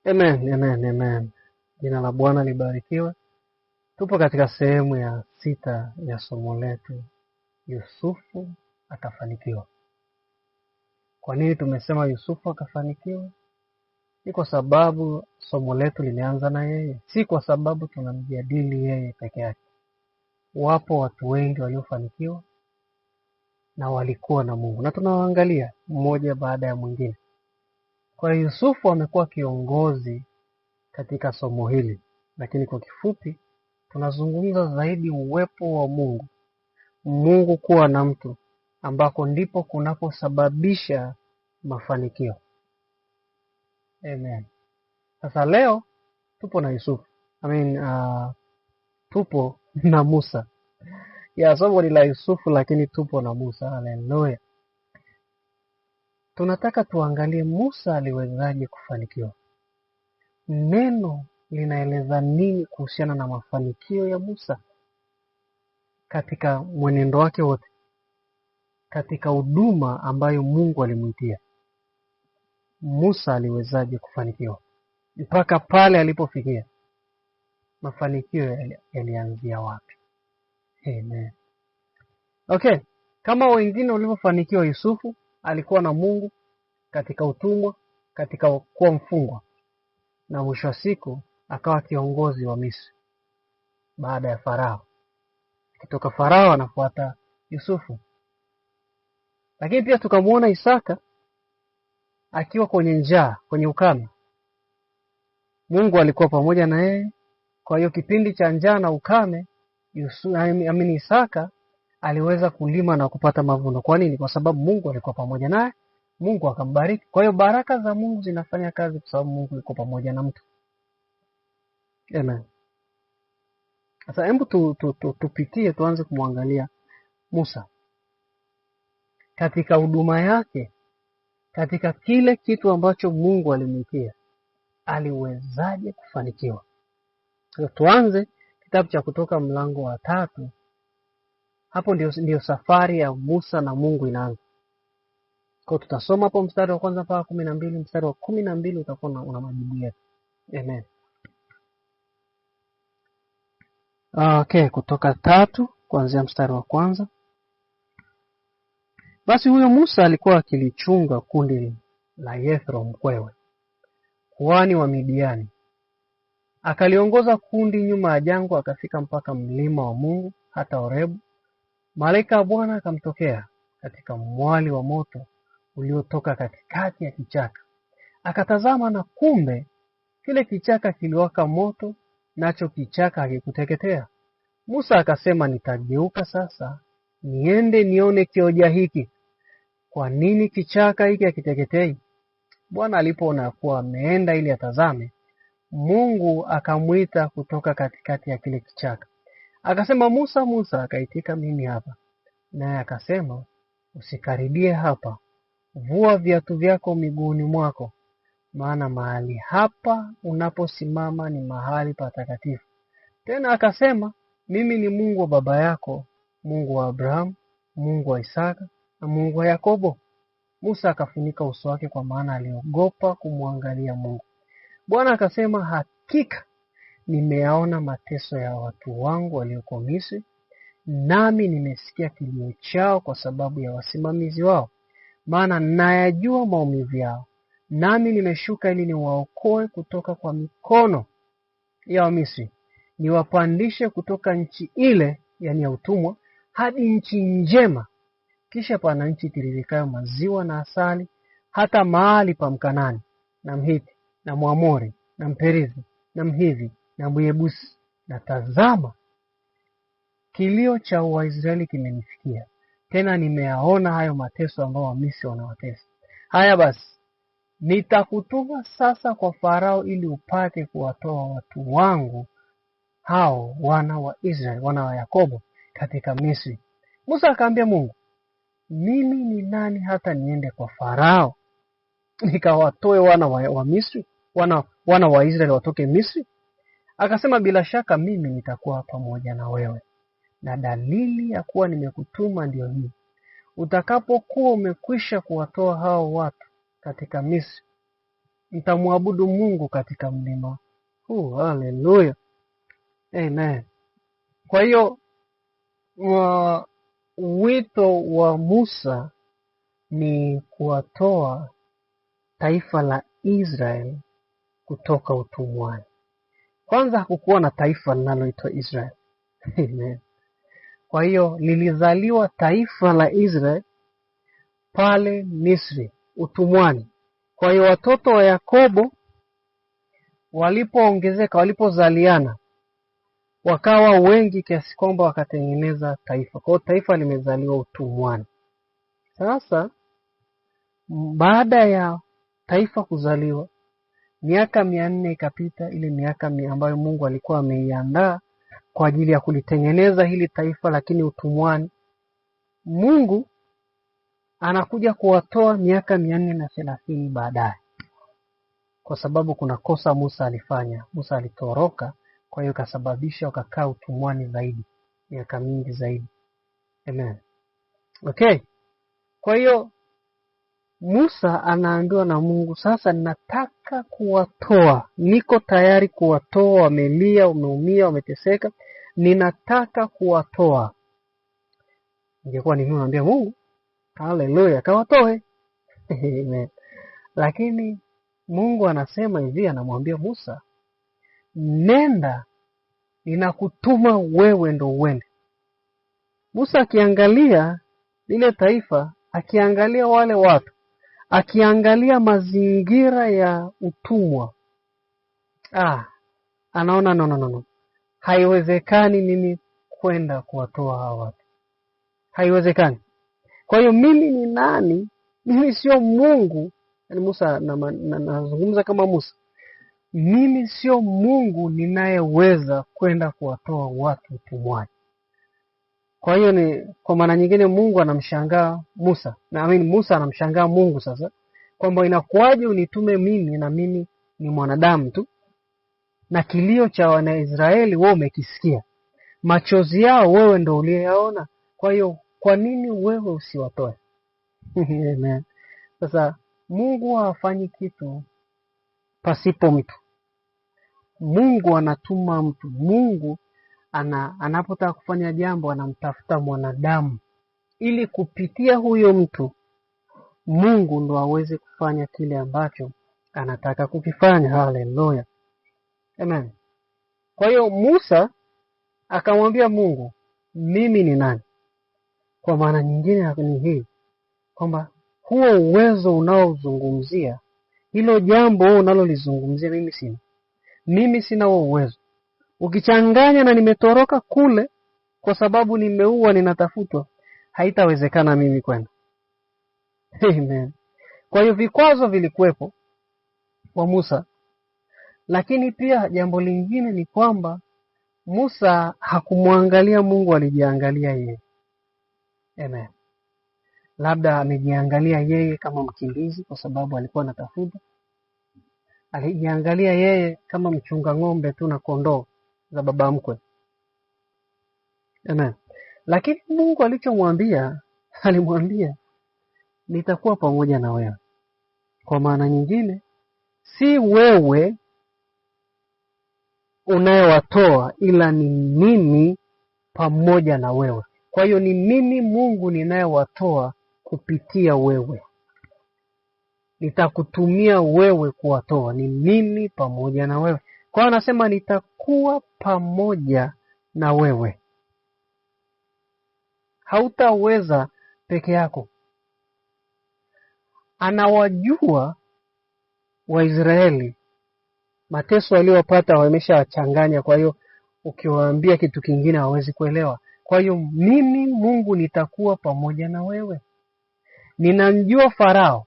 Amen, amen, amen. Jina la Bwana libarikiwe. Tupo katika sehemu ya 6 ya somo letu, Yusufu akafanikiwa. Kwa nini tumesema Yusufu akafanikiwa? Ni kwa sababu somo letu limeanza na yeye, si kwa sababu tunamjadili yeye peke yake. Wapo watu wengi waliofanikiwa na walikuwa na Mungu, na tunawaangalia mmoja baada ya mwingine. Kwa hiyo Yusufu amekuwa kiongozi katika somo hili, lakini kwa kifupi tunazungumza zaidi uwepo wa Mungu. Mungu kuwa na mtu ambako ndipo kunaposababisha mafanikio. Amen. Sasa leo tupo na Yusufu. Tupo na Musa. Somo ni la Yusufu lakini tupo na Musa. Haleluya. Tunataka tuangalie Musa aliwezaje kufanikiwa. Neno linaeleza nini kuhusiana na mafanikio ya Musa katika mwenendo wake wote, katika huduma ambayo Mungu alimuitia. Musa aliwezaje kufanikiwa mpaka pale alipofikia? Mafanikio yalianzia wapi? Amen. Okay, kama wengine walivyofanikiwa, Yusufu alikuwa na Mungu katika utumwa, katika kuwa mfungwa, na mwisho wa siku akawa kiongozi wa Misri baada ya Farao. Kutoka Farao anafuata Yusufu. Lakini pia tukamuona Isaka akiwa kwenye njaa, kwenye ukame. Mungu alikuwa pamoja na yeye. Kwa hiyo kipindi cha njaa na ukame, Isaka aliweza kulima na kupata mavuno. Kwa nini? Kwa sababu Mungu alikuwa pamoja naye, Mungu akambariki. Kwa hiyo baraka za Mungu zinafanya kazi kwa sababu Mungu yuko pamoja na mtu. Amen. Sasa hebu tupitie, tuanze kumwangalia Musa katika huduma yake, katika kile kitu ambacho Mungu alimwitia, aliwezaje kufanikiwa. Tuanze kitabu cha Kutoka mlango wa 3. Hapo ndio safari ya Musa na Mungu inaanza. Kwa tutasoma hapo mstari wa kwanza mpaka 12, mstari wa 12 utakuwa una majibu yetu. Amen. Okay, Kutoka 3 kuanzia mstari wa kwanza. Basi huyo Musa alikuwa akilichunga kundi la Yethro mkwewe, kuhani wa Midiani. Akaliongoza kundi nyuma ya jangwa, akafika mpaka mlima wa Mungu hata Horebu. Malaika wa Bwana akamtokea katika mwali wa moto uliotoka katikati ya kichaka. Akatazama, na kumbe kile kichaka kiliwaka moto, nacho kichaka hakikuteketea. Musa akasema, nitageuka sasa niende nione kioja hiki, kwa nini kichaka hiki hakiteketei? Bwana alipoona kuwa ameenda ili atazame, Mungu akamwita kutoka katikati ya kile kichaka. Akasema, Musa, Musa. Akaitika, mimi hapa. Naye akasema, usikaribie hapa, vua viatu vyako miguuni mwako, maana mahali hapa unaposimama ni mahali patakatifu. Tena akasema, mimi ni Mungu wa baba yako, Mungu wa Abrahamu, Mungu wa Isaka na Mungu wa Yakobo. Musa akafunika uso wake, kwa maana aliogopa kumwangalia Mungu. Bwana akasema, hakika nimeyaona mateso ya watu wangu walioko Misri, nami nimesikia kilio chao kwa sababu ya wasimamizi wao, maana nayajua maumivu yao. Nami nimeshuka ili niwaokoe kutoka kwa mikono ya Wamisri, niwapandishe kutoka nchi ile, yani ya utumwa, hadi nchi njema, kisha pana nchi tiririkayo maziwa na asali, hata mahali pa Mkanani na Mhiti na Mwamori na Mperizi na Mhivi na Myebusi. Na tazama, kilio cha Waisraeli kimenifikia, tena nimeyaona hayo mateso ambayo Wamisri wanawatesa. Haya basi, nitakutuma sasa kwa Farao ili upate kuwatoa watu wangu hao, wana wa Israeli, wana wa Yakobo, katika Misri. Musa akaambia Mungu, mimi ni nani hata niende kwa Farao nikawatoe wana wa Misri, wana wa Israeli watoke Misri? Akasema, bila shaka mimi nitakuwa pamoja na wewe, na dalili ya kuwa nimekutuma ndio hii: utakapokuwa umekwisha kuwatoa hao watu katika Misri, mtamwabudu Mungu katika mlima huu. Haleluya. Amen. Kwa hiyo wito wa Musa ni kuwatoa taifa la Israel kutoka utumwani. Kwanza hakukuwa na taifa linaloitwa Israel. Amen. Kwa hiyo lilizaliwa taifa la Israel pale Misri, utumwani. Kwa hiyo watoto wa Yakobo walipoongezeka, walipozaliana, wakawa wengi kiasi kwamba wakatengeneza taifa. Kwa hiyo taifa limezaliwa utumwani. Sasa baada ya taifa kuzaliwa, miaka 400 ikapita, ile miaka ambayo Mungu alikuwa ameiandaa kwa ajili ya kulitengeneza hili taifa, lakini utumwani. Mungu anakuja kuwatoa miaka 430 baadaye, kwa sababu kuna kosa Musa alifanya. Musa alitoroka, kwa hiyo kasababisha wakakaa utumwani zaidi, miaka mingi zaidi. Amen. Okay. Kwa hiyo Musa anaambiwa na Mungu, sasa nataka kuwatoa, niko tayari kuwatoa, wamelia, wameumia, wameteseka, ninataka kuwatoa. Ingekuwa ni mimi naambia Mungu, haleluya, kawatoe. Amen. Lakini Mungu anasema hivi, anamwambia Musa, nenda, ninakutuma wewe ndo uende. Musa akiangalia lile taifa, akiangalia wale watu, akiangalia mazingira ya utumwa, anaona no. Haiwezekani mimi kwenda kuwatoa hawa watu. Haiwezekani. Kwa hiyo mimi ni nani? Mimi sio Mungu. Yaani Musa nazungumza kama Musa. Mimi sio Mungu ninayeweza kwenda kuwatoa watu utumwani. Kwa hiyo ni kwa maana nyingine Mungu anamshangaa Musa. Musa anamshangaa Mungu sasa, kwamba inakuwaje unitume mimi na mimi ni mwanadamu tu, na kilio cha Wanaisraeli wewe umekisikia, machozi yao wewe ndo uliyeyaona. Kwa hiyo kwa nini wewe usiwatoe? Amen. Sasa Mungu hafanyi kitu pasipo mtu. Mungu anatuma mtu. Mungu anapotaka kufanya jambo anamtafuta mwanadamu, ili kupitia huyo mtu Mungu ndo aweze kufanya kile ambacho anataka kukifanya. Haleluya. Amen. Kwa hiyo Musa akamwambia Mungu, mimi ni nani? Kwa maana nyingine ni hii, kwamba huo uwezo unaozungumzia, hilo jambo unalolizungumzia, mimi sina huo uwezo. Ukichanganya na nimetoroka kule kwa sababu nimeua, ninatafutwa, haitawezekana mimi kwenda. Amen. Kwa hiyo vikwazo vilikuwepo kwa Musa, lakini pia jambo lingine ni kwamba Musa hakumwangalia Mungu, alijiangalia yeye. Amen. Labda amejiangalia yeye kama mkimbizi kwa sababu alikuwa anatafuta. Alijiangalia yeye kama mchunga ng'ombe tu na kondoo za baba mkwe. Amen. Lakini Mungu alichomwambia, alimwambia nitakuwa pamoja na wewe. Kwa maana nyingine, si wewe unayewatoa, ila ni mimi pamoja na wewe. Kwa hiyo ni mimi Mungu ninayewatoa kupitia wewe. Nitakutumia wewe kuwatoa, ni mimi pamoja na wewe. Kwa hiyo anasema nitakuwa pamoja na wewe. Hautaweza peke yako. Anawajua Waisraeli, mateso waliopata wameshawachanganya, kwa hiyo ukiwaambia kitu kingine hawezi kuelewa. Kwa hiyo mimi Mungu nitakuwa pamoja na wewe. Ninamjua Farao,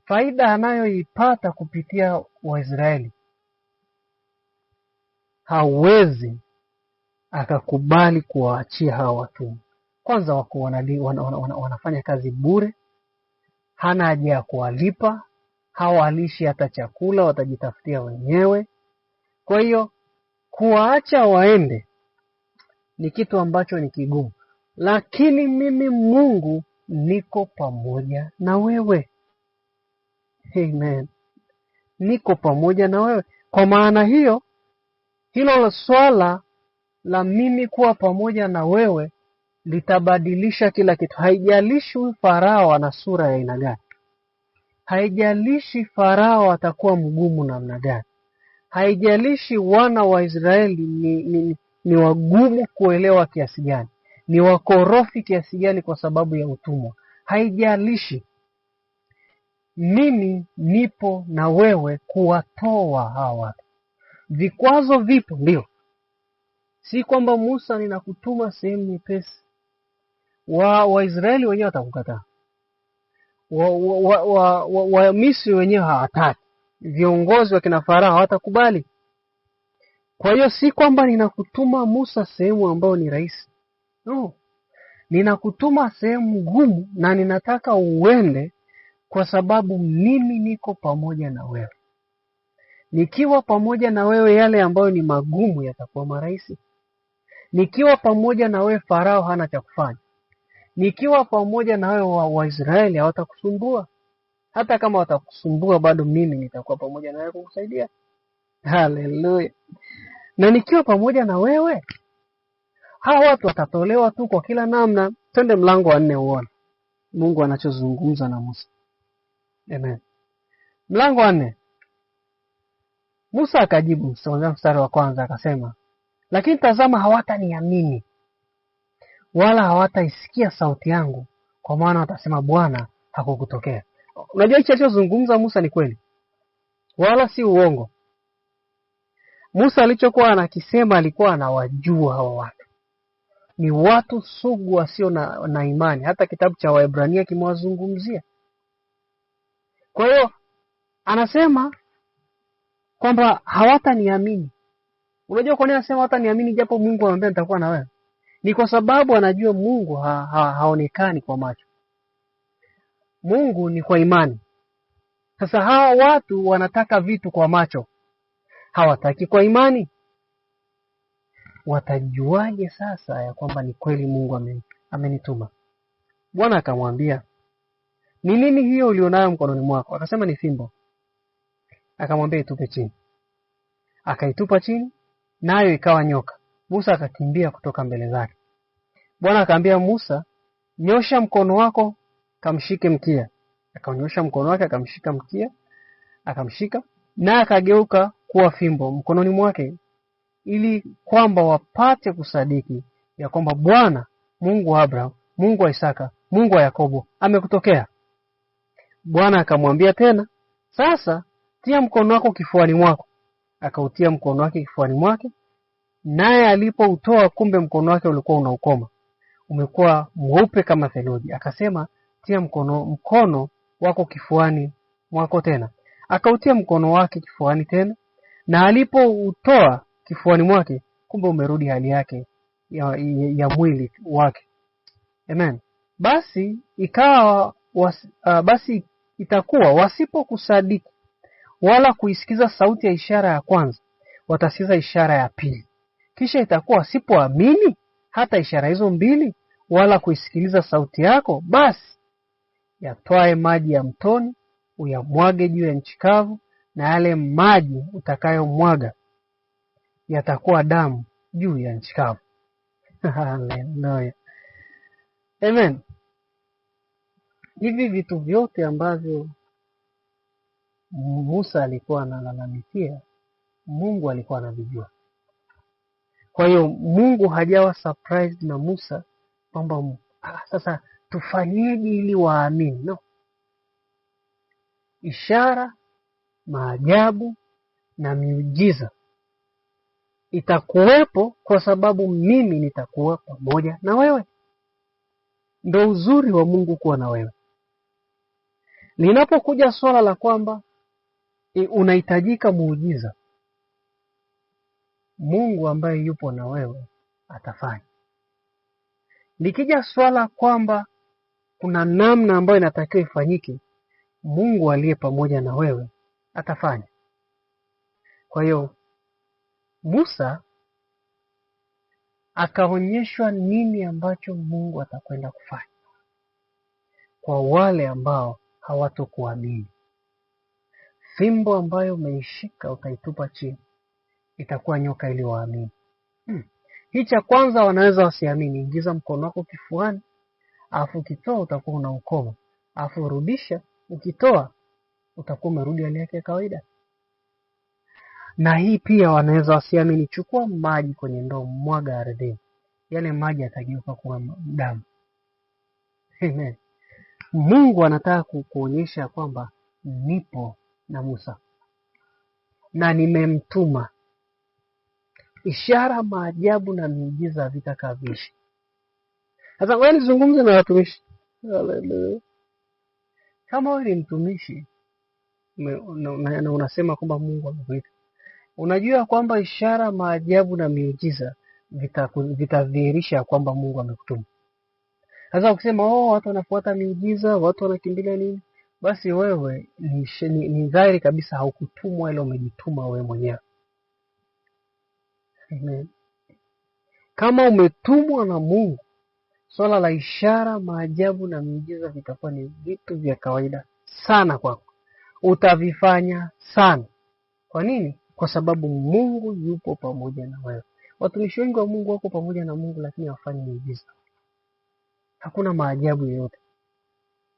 faida anayoipata kupitia Waisraeli. Hawezi akakubali kuwaachia hawa watu. Kwanza wako wanafanya kazi bure, hana haja ya kuwalipa, hawalishi hata chakula, watajitafutia wenyewe. Kwa hiyo kuwaacha waende ni kitu ambacho ni kigumu. Lakini mimi Mungu niko pamoja na wewe. Amen. niko pamoja na wewe. Kwa maana hiyo, hilo swala la mimi kuwa pamoja na wewe litabadilisha kila kitu. Haijalishi huyu Farao ana sura ya aina gani. Haijalishi Farao atakuwa mgumu namna gani. Haijalishi wana wa Israeli ni wagumu kuelewa kiasi gani. Ni wakorofi kiasi gani kwa sababu ya utumwa. Haijalishi. Mimi nipo na wewe kuwatoa hawa. Vikwazo vipo, ndio. Si kwamba Musa ninakutuma sehemu nyepesi. Waisraeli wenyewe watakukataa. Wa Misri wenyewe hawataki. Viongozi wa kina Farao hawatakubali. Kwa hiyo si kwamba ninakutuma Musa sehemu ambayo ni rahisi. No. Ninakutuma sehemu ngumu na ninataka uende kwa sababu mimi niko pamoja na wewe. Nikiwa pamoja na wewe yale ambayo ni magumu yatakuwa marahisi. Nikiwa pamoja na wewe Farao hana cha kufanya. Nikiwa pamoja na wewe Waisraeli hawatakusumbua. Hata kama watakusumbua bado mimi nitakuwa pamoja na wewe kukusaidia. Haleluya. Na nikiwa pamoja na wewe, hawa watu watatolewa tu kwa kila namna. Twende mlango wa 4 uone Mungu anachozungumza na Musa. Amen. Mlango wa 4. Musa akajibu, mstari wa 1 akasema, lakini tazama hawataniamini wala hawataisikia sauti yangu, kwa maana watasema Bwana hakukutokea. Unajua hicho alichozungumza Musa ni kweli. Wala si uongo. Musa alichokuwa anakisema alikuwa anawajua hawa watu. Ni watu sugu wasio na imani. Hata kitabu cha Waebrania kimewazungumzia. Kwa hiyo anasema kwamba hawataniamini. Unajua kwa nini anasema hawataniamini japo Mungu anamwambia nitakuwa na wewe? Ni kwa sababu anajua Mungu haonekani kwa macho. Mungu ni kwa imani. Sasa hawa watu wanataka vitu kwa macho. Hawataki kwa imani. Watajuaje sasa ya kwamba ni kweli Mungu amenituma? Bwana akamwambia, ni nini hiyo ulionayo mkononi mwako? Akasema ni fimbo. Akamwambia itupe chini. Akaitupa chini, nayo ikawa nyoka. Musa akakimbia kutoka mbele zake. Bwana akamwambia Musa, nyosha mkono wako kamshike mkia. Akanyosha mkono wake akamshika mkia, akamshika, na akageuka kuwa fimbo mkononi mwake, ili kwamba wapate kusadiki ya kwamba Bwana Mungu wa Abraham, Mungu wa Isaka, Mungu wa Yakobo amekutokea. Bwana akamwambia tena, sasa tia mkono wako kifuani mwako. Akautia mkono wake kifuani mwake, naye alipoutoa kumbe mkono wake ulikuwa unaukoma, umekuwa mweupe kama theluji. Akasema, tia mkono wako kifuani mwako tena. Akautia mkono wake kifuani tena, na alipoutoa kifuani mwake kumbe umerudi hali yake ya mwili wake. Amen. Basi itakuwa wasipokusadiki wala kuisikiza sauti ya ishara ya kwanza, watasikiza ishara ya pili. Kisha itakuwa wasipoamini hata ishara hizo mbili wala kuisikiliza sauti yako, basi yatwae maji ya mtoni uyamwage juu ya nchi kavu, na yale maji utakayomwaga yatakuwa damu juu ya nchi kavu. Haleluya. Amen. Hivi vitu vyote ambavyo Musa alikuwa analalamikia, Mungu alikuwa anavijua. Kwa hiyo Mungu hajawa surprised na Musa kwamba sasa tufanyeje ili waamini. No. Ishara, maajabu na miujiza itakuwepo kwa sababu mimi nitakuwa pamoja na wewe. Ndio uzuri wa Mungu kuwa na wewe. Linapokuja swala la kwamba unahitajika muujiza, Mungu ambaye yupo na wewe atafanya. Likija swala kwamba kuna namna ambayo inatakiwa ifanyike, Mungu aliye pamoja na wewe atafanya. Kwa hiyo Musa akaonyeshwa nini ambacho Mungu atakwenda kufanya kwa wale ambao hawatokuamini. fimbo ambayo umeishika utaitupa chini, itakuwa nyoka iliyoamini. Hii cha kwanza wanaweza wasiamini. Ingiza mkono wako kifuani, afu ukitoa utakuwa una ukoma, afu urudisha, ukitoa utakuwa umerudi hali yake ya kawaida. Na hii pia wanaweza wasiamini. Chukua maji kwenye ndoo, mwaga ardhini, yale maji yatageuka kuwa damu. Amen. Mungu anataka kukuonyesha kwamba nipo na Musa na nimemtuma. Ishara, maajabu na miujiza vitakaa vishi. Sasa ngoja nizungumze na watumishi. Haleluya. Kama wewe ni mtumishi na unasema kwamba Mungu amekuita, unajua kwamba ishara, maajabu na miujiza vitadhihirisha kwamba Mungu amekutuma. Sasa ukisema watu wanafuata miujiza, watu wanakimbilia nini, basi wewe ni dhahiri kabisa haukutumwa, ile umejituma wewe mwenyewe. Amen. Kama umetumwa na Mungu, swala la ishara, maajabu na miujiza vitakuwa ni vitu vya kawaida sana kwako. Utavifanya sana. Kwa nini? Kwa sababu Mungu yupo pamoja na wewe. Watumishi wengi wa Mungu wako pamoja na Mungu, lakini hawafanyi miujiza. Hakuna maajabu yoyote.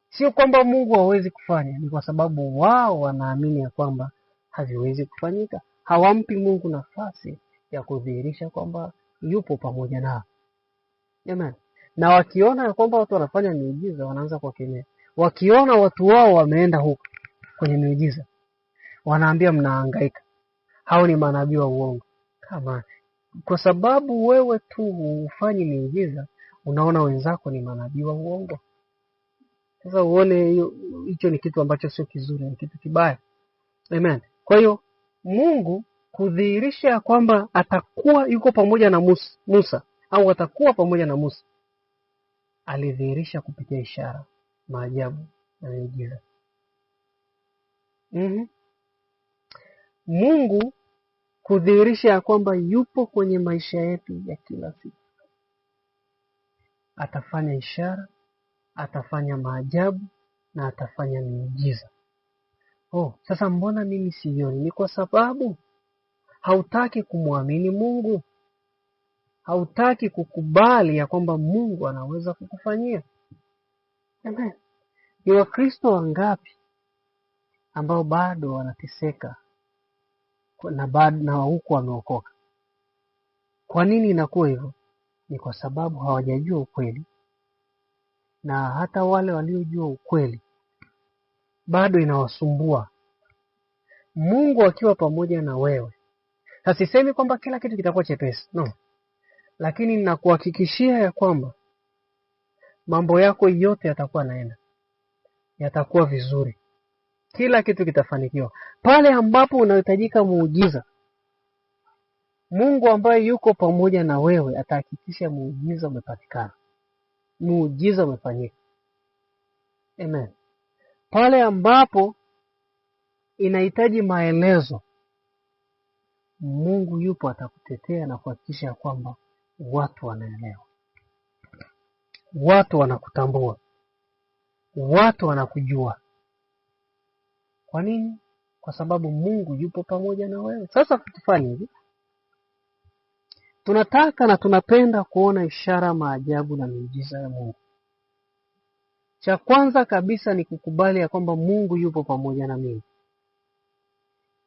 Sio kwamba Mungu hawezi kufanya, ni kwa sababu wao wanaamini ya kwamba haziwezi kufanyika. Hawampi Mungu nafasi ya kudhihirisha kwamba yupo pamoja nao. Amen. Na wakiona ya kwamba watu wanafanya miujiza, wanaanza kuwakemea. Wakiona watu wao wameenda huko kwenye miujiza, wanaambia mnahangaika, hao ni manabii wa uongo. Kama kwa sababu wewe tu hufanyi miujiza, unaona wenzako ni manabii wa uongo. Sasa uone hicho ni kitu ambacho sio kizuri, ni kitu kibaya. Amen. Kwa hiyo Mungu kudhihirisha kwamba atakuwa yuko pamoja na Musa au atakuwa pamoja na Musa, alidhihirisha kupitia ishara, maajabu na miujiza. Mungu kudhihirisha kwamba yupo kwenye maisha yetu ya kila siku. Atafanya ishara, atafanya maajabu na atafanya miujiza. Sasa mbona mimi sioni? Ni kwa sababu hautaki kumwamini Mungu. Hautaki kukubali ya kwamba Mungu anaweza kukufanyia. Amen. Ni Wakristo wangapi ambao bado wanateseka na huku wameokoka? Kwa nini inakuwa hivyo? Ni kwa sababu hawajajua ukweli. Na hata wale waliojua ukweli bado inawasumbua. Mungu akiwa pamoja na wewe, sisemi kwamba kila kitu kitakuwa chepesi, no. Lakini ninakuhakikishia ya kwamba mambo yako yote yatakuwa naenda, yatakuwa vizuri. Kila kitu kitafanikiwa. Pale ambapo unahitajika muujiza, Mungu ambaye yuko pamoja na wewe atahakikisha muujiza umepatikana. Muujiza umefanyika. Amen. Pale ambapo inahitaji maelezo, Mungu yupo atakutetea na kuhakikisha kwamba watu wanaelewa. Watu wanakutambua. Watu wanakujua. Kwa nini? Kwa sababu Mungu yupo pamoja na wewe. Sasa tufanye hivi. Tunataka na tunapenda kuona ishara, maajabu na miujiza ya Mungu. Cha kwanza kabisa ni kukubali ya kwamba Mungu yupo pamoja na mimi.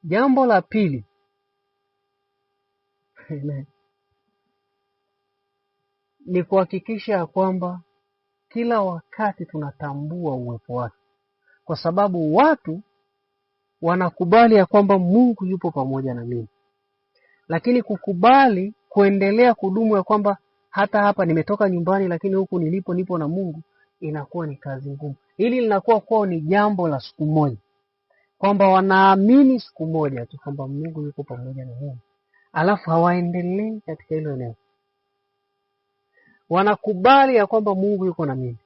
Jambo la pili, ni kuhakikisha ya kwamba kila wakati tunatambua uwepo wake. Kwa sababu watu wanakubali ya kwamba Mungu yupo pamoja na mimi. Lakini kukubali kuendelea kudumu ya kwamba hata hapa nimetoka nyumbani lakini huku nilipo nipo na Mungu, inakuwa ni kazi ngumu. Hili linakuwa kwao ni jambo la siku moja. Kwamba wanaamini siku moja tu kwamba Mungu yuko pamoja na Mungu. Alafu hawaendelei katika hilo eneo. Wanakubali ya kwamba Mungu yuko na mimi.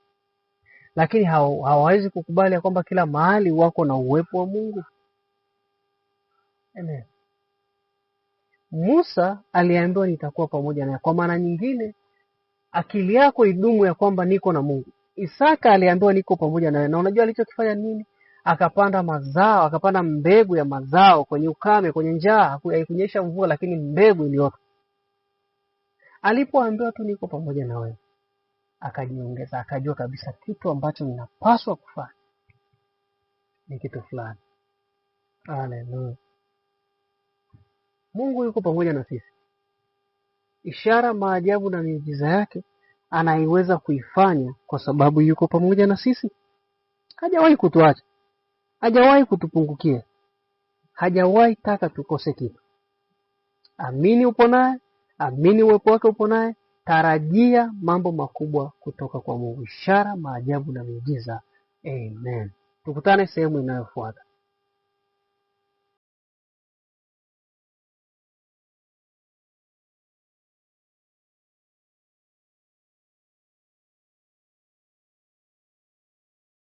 Lakini hawawezi kukubali ya kwamba kila mahali wako na uwepo wa Mungu. Amen. Musa aliambiwa nitakuwa pamoja naye. Kwa maana nyingine, akili yako idumu ya kwamba niko na Mungu. Isaka aliambiwa niko pamoja naye. Na unajua alichokifanya nini? akapanda mazao, akapanda mbegu ya mazao kwenye ukame, kwenye njaa, haikunyesha mvua, lakini mbegu iliota. Alipoambiwa tu niko pamoja na wewe, akajiongeza, akajua kabisa kitu ambacho ninapaswa kufanya ni kitu fulani. Haleluya. Mungu yuko pamoja na sisi. Ishara, maajabu na miujiza yake anaiweza kuifanya kwa sababu yuko pamoja na sisi. Hajawahi kutuacha, hajawahi kutupungukia, hajawahi taka tukose kitu. Amini upo naye, amini uwepo wake upo naye, tarajia mambo makubwa kutoka kwa Mungu. Ishara, maajabu na miujiza. Amen. Tukutane sehemu inayofuata.